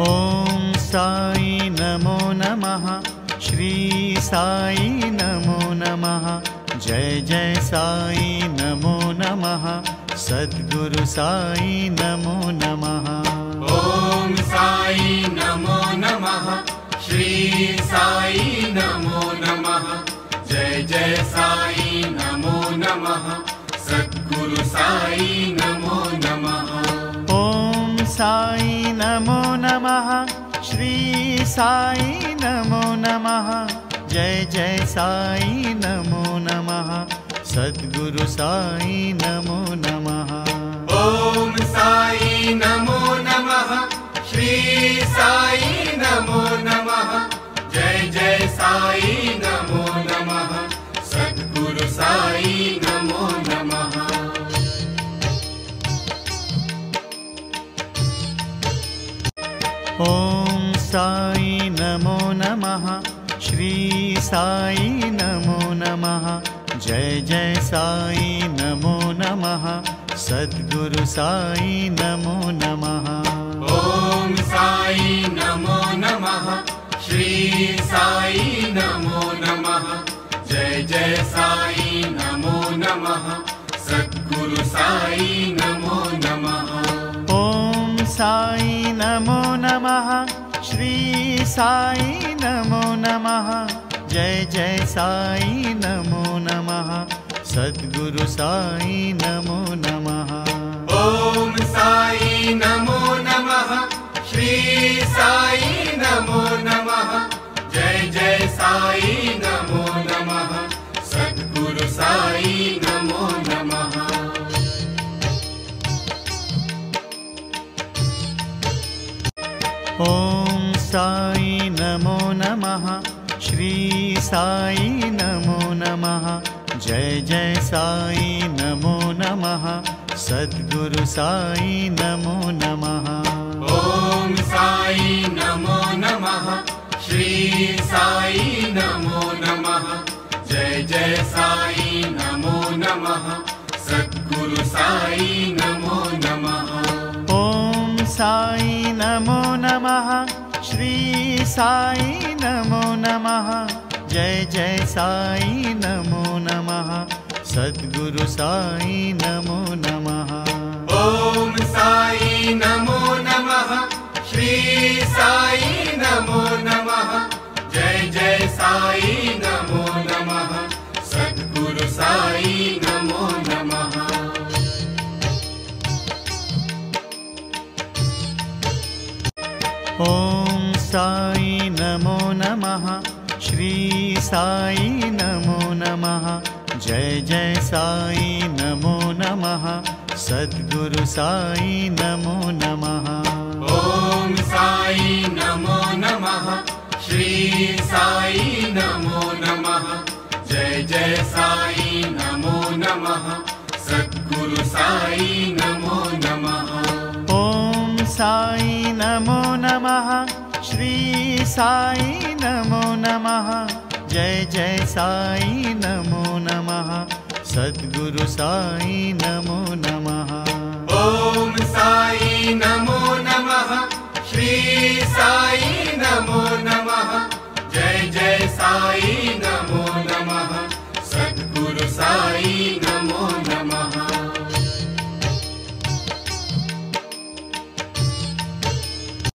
ॐ साई नमो नमः। श्री साई नमो नमः। जय जय साई नमो नमः। सद्गुरु साई नमो नमः। ॐ साई नमो नमः। श्री साई नमो नमः। जय जय साई नमो नमः। सद्गुरु साई नमो नमः। ॐ साई नमो नमः। श्री साई नमो नमः। जय जय साई नमो नमः। सद्गुरु साई नमो नमः। ॐ साई नमो नमः। श्री साई नमो नमः। जय जय साई नमो नमः। सद्गुरु साई नमो नमः। ॐ साई नमो नमः। श्री साई नमो नमः। जय जय साई नमो नमः। सद्गुरु साई नमो नमः। ॐ साई नमो नमः। श्री साई नमो नमः। जय जय साई नमो नमः। सद्गुरु साई नमो नमः। ॐ साई नमो नमः। श्री साई नमो नमः। जय जय साई नमो नमः। सद्गुरु साई नमो नमः। ॐ साई नमो नमः। श्री साई नमो नमः। जय जय साई नमो नमः। सद्गुरु साई नमो नमः। ॐ साई नमो नमः। श्री साई नमो नमः। जय जय साई नमो नमः। सद्गुरु साई नमो नमः। ॐ साई नमो नमः। श्री साई नमो नमः। जय जय साई नमो नमः। सद्गुरु साई नमो नमः। ॐ साई नमो नमः। श्री साई नमो नमः। जय जय साई नमो नमः। सद्गुरु साई नमो नमः। ॐ साई नमो नमः। श्री साई नमो नमः। जय जय साई नमो नमः। सद्गुरु साई नमो नमः। ॐ साई नमो नमः। श्री साई नमो नमः। जय जय साई नमो नमः। सद्गुरु साई नमो नमः। ॐ साई नमो नमः। श्री साई नमो नमः। जय जय साई नमो नमः। सद्गुरु साई नमो नमः। ॐ साई नमो नमः। श्री साई नमो नमः। जय जय साई नमो नमः। सद्गुरु साई नमो नमः। ॐ साई नमो नमः। श्री